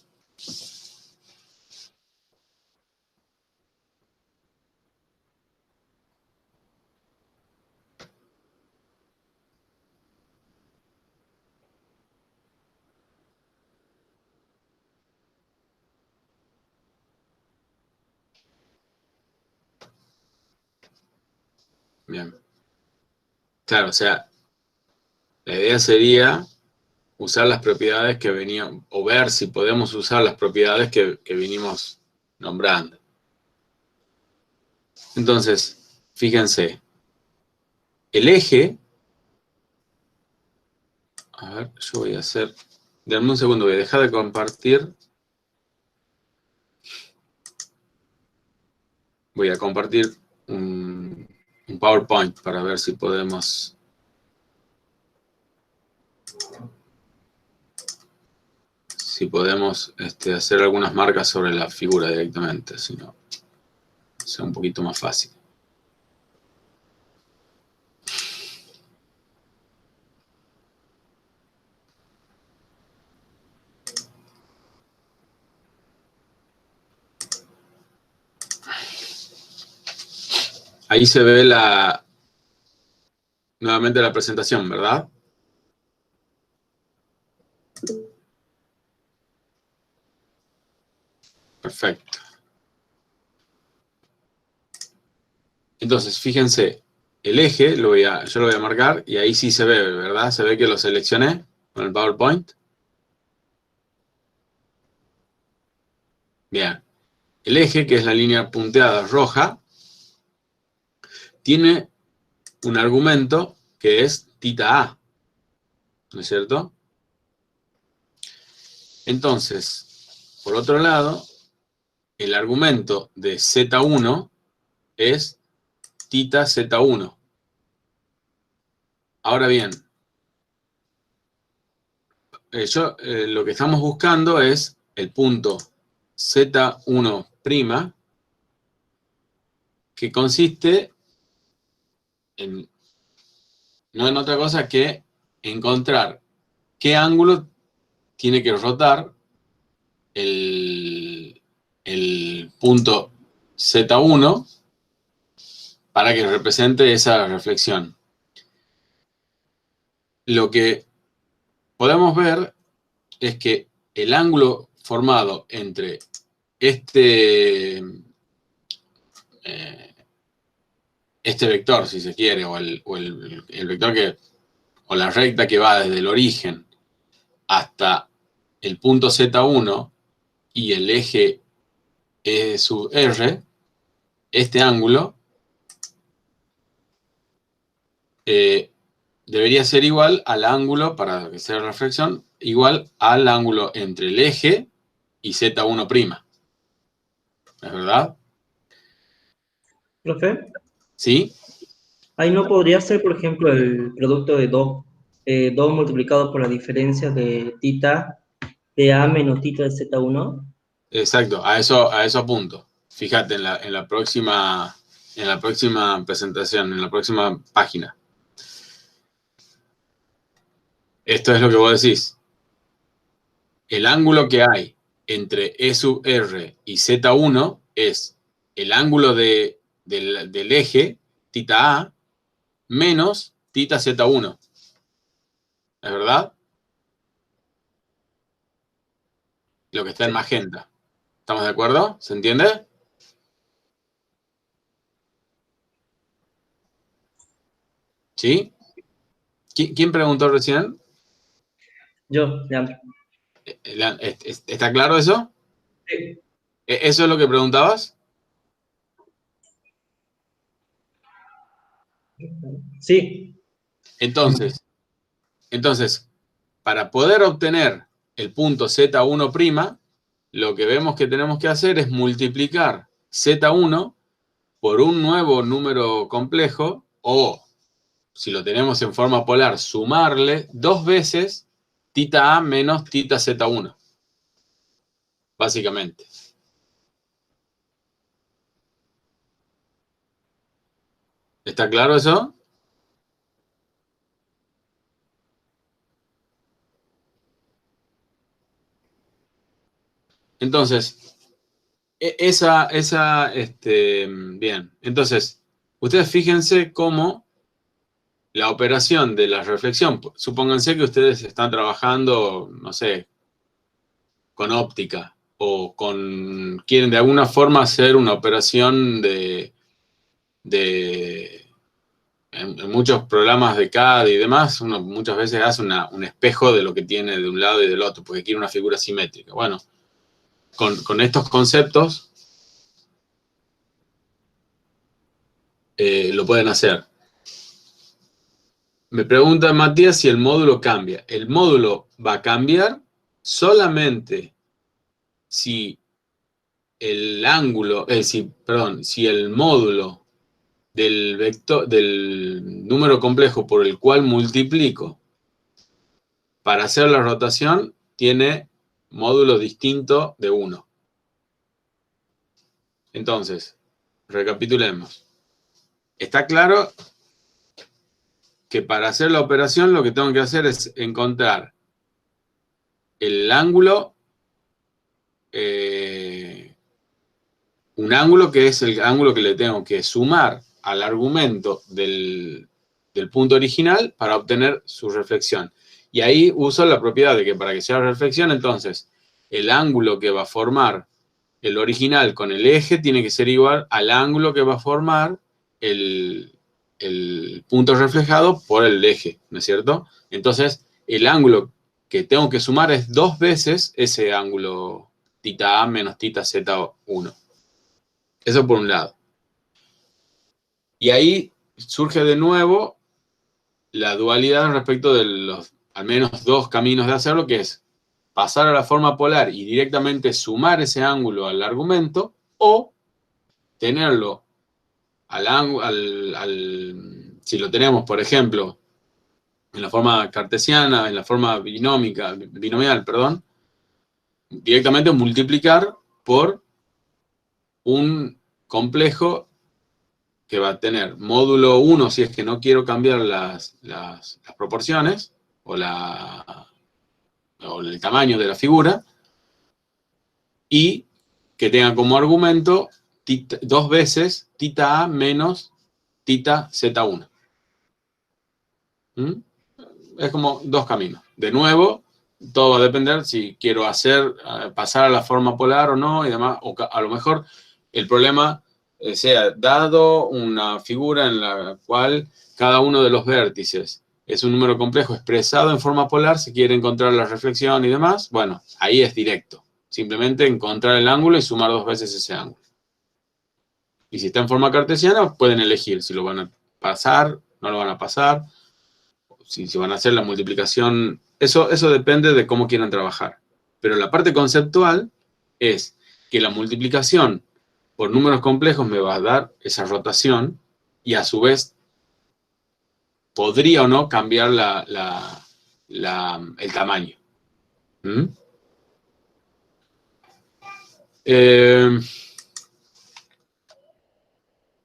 Bien. Claro, o sea, la idea sería usar las propiedades que venían, o ver si podemos usar las propiedades que vinimos nombrando. Entonces, fíjense, el eje, a ver, yo voy a hacer, dame un segundo, voy a dejar de compartir. Voy a compartir un PowerPoint para ver si podemos hacer algunas marcas sobre la figura directamente, si no, sea un poquito más fácil. Ahí se ve nuevamente la presentación, ¿verdad? Perfecto. Entonces, fíjense, el eje yo lo voy a marcar y ahí sí se ve, ¿verdad? Se ve que lo seleccioné con el PowerPoint. Bien. El eje, que es la línea punteada roja, tiene un argumento que es θ, ¿no es cierto? Entonces, por otro lado, el argumento de Z1 es θZ1. Ahora bien, lo que estamos buscando es el punto Z1', que consiste no en otra cosa que encontrar qué ángulo tiene que rotar el punto Z1 para que represente esa reflexión. podemos ver es que el ángulo formado entre este vector, si se quiere, o el vector o la recta que va desde el origen hasta el punto Z1 y el eje E sub R, este ángulo debería ser igual al ángulo, para que sea reflexión, igual al ángulo entre el eje y Z1'. ¿Es verdad? Profe, ¿Sí? ahí no podría ser, por ejemplo, el producto de 2 multiplicado por la diferencia de tita de A menos tita de Z1. Exacto, a eso apunto. Fíjate en la próxima presentación, en la próxima página. Esto es lo que vos decís. El ángulo que hay entre E sub R y Z1 es el ángulo del eje, tita A, menos tita Z1. ¿Es verdad? Lo que está en magenta. ¿Estamos de acuerdo? ¿Se entiende? ¿Sí? ¿Quién preguntó recién? Yo, Leandro. ¿Está claro eso? Sí. ¿Eso es lo que preguntabas? Sí. Entonces, para poder obtener el punto Z1', lo que vemos que tenemos que hacer es multiplicar Z1 por un nuevo número complejo, o, si lo tenemos en forma polar, sumarle 2 veces tita A menos tita Z1, básicamente. ¿Está claro eso? Entonces, bien. Entonces, ustedes fíjense cómo la operación de la reflexión, supónganse que ustedes están trabajando, no sé, con óptica, o quieren de alguna forma hacer una operación en muchos programas de CAD y demás, uno muchas veces hace un espejo de lo que tiene de un lado y del otro, porque quiere una figura simétrica. Bueno, con estos conceptos lo pueden hacer. Me pregunta Matías si el módulo cambia. El módulo va a cambiar solamente si el ángulo, si el módulo del vector, del número complejo por el cual multiplico para hacer la rotación tiene módulo distinto de 1. Entonces, recapitulemos. Está claro que para hacer la operación lo que tengo que hacer es encontrar el ángulo, un ángulo que es el ángulo que le tengo que sumar al argumento del punto original para obtener su reflexión. Y ahí uso la propiedad de que para que sea reflexión, entonces, el ángulo que va a formar el original con el eje tiene que ser igual al ángulo que va a formar el punto reflejado por el eje, ¿no es cierto? Entonces, el ángulo que tengo que sumar es 2 veces ese ángulo tita A menos tita Z1. Eso por un lado. Y ahí surge de nuevo la dualidad respecto de los al menos 2 caminos de hacerlo, que es pasar a la forma polar y directamente sumar ese ángulo al argumento, o tenerlo si lo tenemos, por ejemplo, en la forma cartesiana, en la forma binomial, perdón, directamente multiplicar por un complejo que va a tener módulo 1 si es que no quiero cambiar las proporciones o el tamaño de la figura, y que tenga como argumento 2 veces tita A menos tita Z1. ¿Mm? Es como dos caminos. De nuevo, todo va a depender si quiero pasar a la forma polar o no y demás. O a lo mejor el problema sea dado una figura en la cual cada uno de los vértices es un número complejo expresado en forma polar, si quiere encontrar la reflexión y demás, bueno, ahí es directo. Simplemente encontrar el ángulo y sumar 2 veces ese ángulo. Y si está en forma cartesiana, pueden elegir si lo van a pasar, no lo van a pasar, si van a hacer la multiplicación. Eso depende de cómo quieran trabajar. Pero la parte conceptual es que la multiplicación por números complejos me va a dar esa rotación y a su vez podría o no cambiar el tamaño. ¿Mm?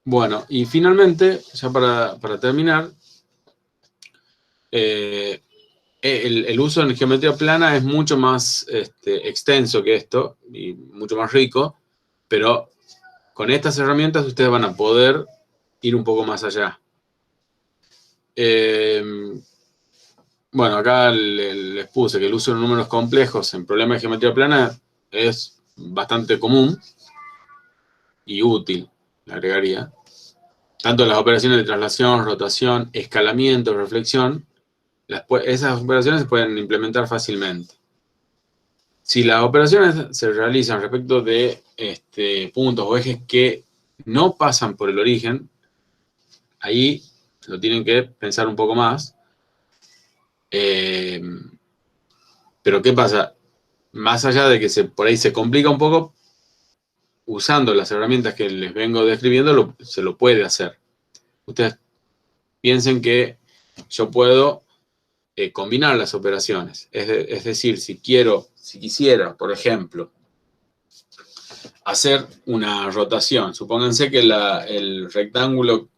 Bueno, y finalmente, ya para terminar, el uso en geometría plana es mucho más extenso que esto y mucho más rico, pero con estas herramientas ustedes van a poder ir un poco más allá. Bueno, acá les puse que el uso de números complejos en problemas de geometría plana es bastante común y útil, le agregaría. Tanto las operaciones de traslación, rotación, escalamiento, reflexión, esas operaciones se pueden implementar fácilmente. Si las operaciones se realizan respecto de puntos o ejes que no pasan por el origen, ahí lo tienen que pensar un poco más. Pero ¿qué pasa? Más allá de que por ahí se complica un poco, usando las herramientas que les vengo describiendo, se lo puede hacer. Ustedes piensen que yo puedo combinar las operaciones. Es decir, si quisiera, por ejemplo, hacer una rotación. Supónganse que el rectángulo,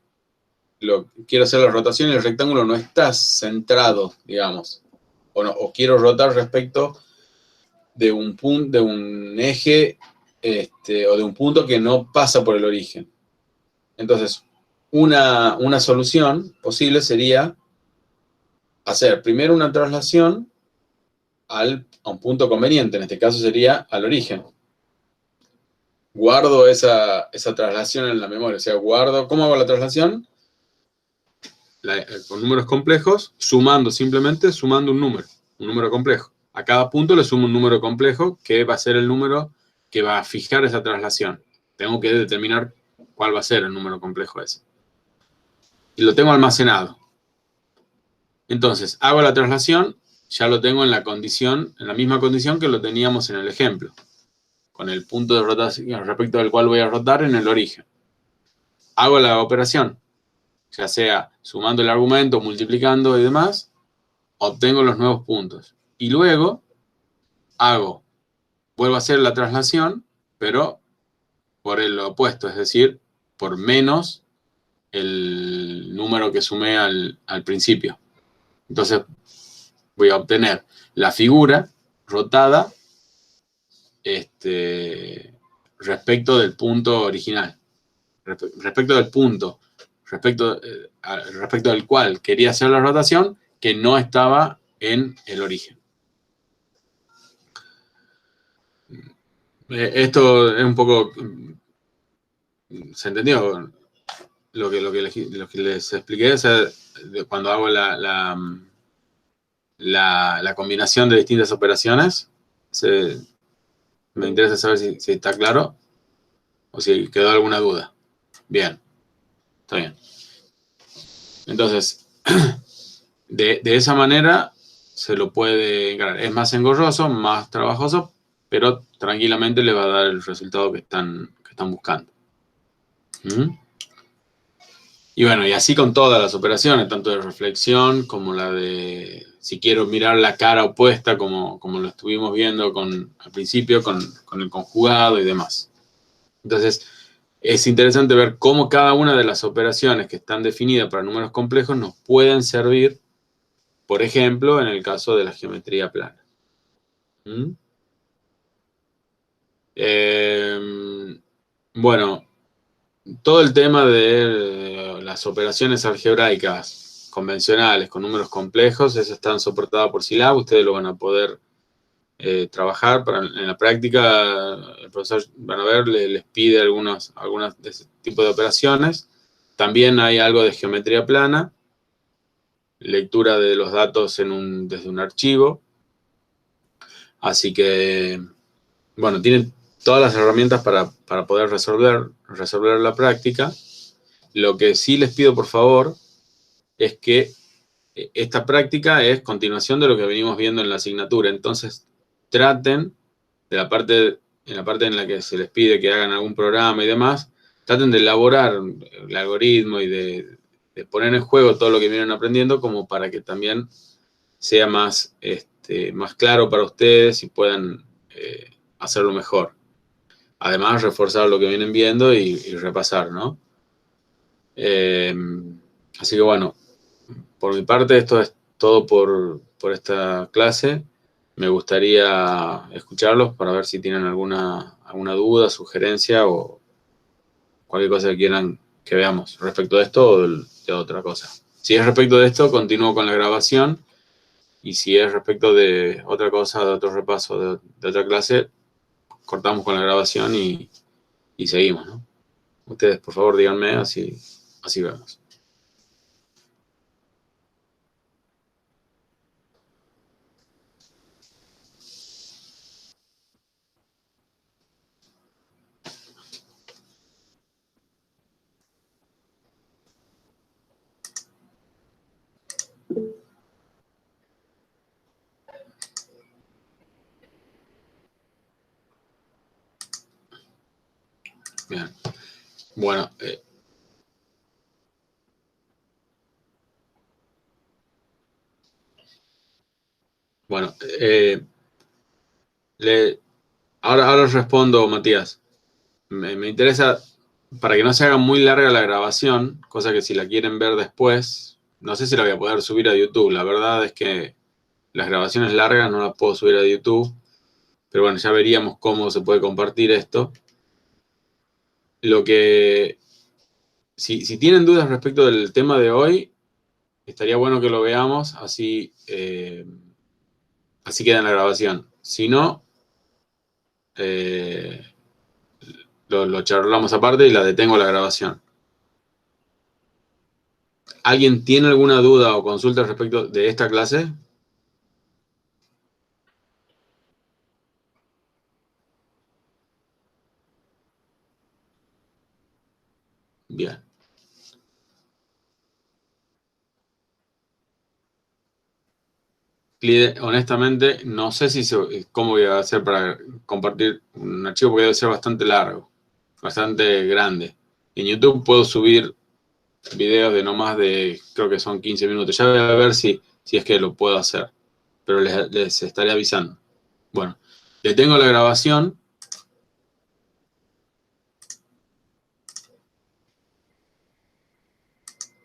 quiero hacer la rotación y el rectángulo no está centrado, digamos. O quiero rotar respecto de un eje o de un punto que no pasa por el origen. Entonces, una solución posible sería hacer primero una traslación a un punto conveniente, en este caso sería al origen. Guardo esa traslación en la memoria, o sea, ¿cómo hago la traslación? Con números complejos, simplemente sumando un número complejo. A cada punto le sumo un número complejo que va a ser el número que va a fijar esa traslación. Tengo que determinar cuál va a ser el número complejo ese. Y lo tengo almacenado. Entonces, hago la traslación, ya lo tengo en la misma condición que lo teníamos en el ejemplo, con el punto de rotación respecto del cual voy a rotar en el origen. Hago la operación, ya sea sumando el argumento, multiplicando y demás, obtengo los nuevos puntos. Y luego vuelvo a hacer la traslación, pero por el opuesto, es decir, por menos el número que sumé al principio. Entonces voy a obtener la figura rotada respecto del punto original. Respecto del punto, respecto del cual quería hacer la rotación, que no estaba en el origen. Esto es un poco... ¿Se entendió? Lo que les expliqué, o sea, cuando hago la combinación de distintas operaciones, me interesa saber si está claro o si quedó alguna duda. Bien, está bien. Entonces, de esa manera se lo puede encarar. Es más engorroso, más trabajoso, pero tranquilamente le va a dar el resultado que están buscando. ¿Mm? Y bueno, y así con todas las operaciones, tanto de reflexión como la de, si quiero mirar la cara opuesta, como lo estuvimos viendo al principio, con el conjugado y demás. Entonces, es interesante ver cómo cada una de las operaciones que están definidas para números complejos nos pueden servir, por ejemplo, en el caso de la geometría plana. ¿Mm? Bueno, todo el tema de las operaciones algebraicas convencionales con números complejos, esas están soportadas por Scilab, ustedes lo van a poder trabajar. En la práctica, el profesor, van a ver, les pide algunas de ese tipo de operaciones. También hay algo de geometría plana, lectura de los datos desde un archivo. Así que, bueno, tienen todas las herramientas para poder resolver la práctica. Lo que sí les pido, por favor, es que esta práctica es continuación de lo que venimos viendo en la asignatura. Entonces, traten, en la parte en la que se les pide que hagan algún programa y demás, traten de elaborar el algoritmo y de poner en juego todo lo que vienen aprendiendo, como para que también sea más claro para ustedes y puedan hacerlo mejor. Además, reforzar lo que vienen viendo y repasar, ¿no? Así que bueno, por mi parte, esto es todo por esta clase. Me gustaría escucharlos para ver si tienen alguna duda, sugerencia o cualquier cosa que quieran que veamos respecto de esto o de otra cosa. Si es respecto de esto, continúo con la grabación. Y si es respecto de otra cosa, de otro repaso, de otra clase, cortamos con la grabación y seguimos, ¿no? Ustedes, por favor, díganme, así vemos. Bien. Bueno, ahora os respondo, Matías. Me interesa, para que no se haga muy larga la grabación, cosa que si la quieren ver después, no sé si la voy a poder subir a YouTube. La verdad es que las grabaciones largas no las puedo subir a YouTube. Pero bueno, ya veríamos cómo se puede compartir esto. Si tienen dudas respecto del tema de hoy, estaría bueno que lo veamos, así queda en la grabación. Si no, lo charlamos aparte y la detengo la grabación. ¿Alguien tiene alguna duda o consulta respecto de esta clase? Bien. Honestamente, no sé cómo voy a hacer para compartir un archivo, porque debe ser bastante largo, bastante grande. En YouTube puedo subir videos de no más de, creo que son 15 minutos. Ya voy a ver si es que lo puedo hacer, pero les estaré avisando. Bueno, detengo la grabación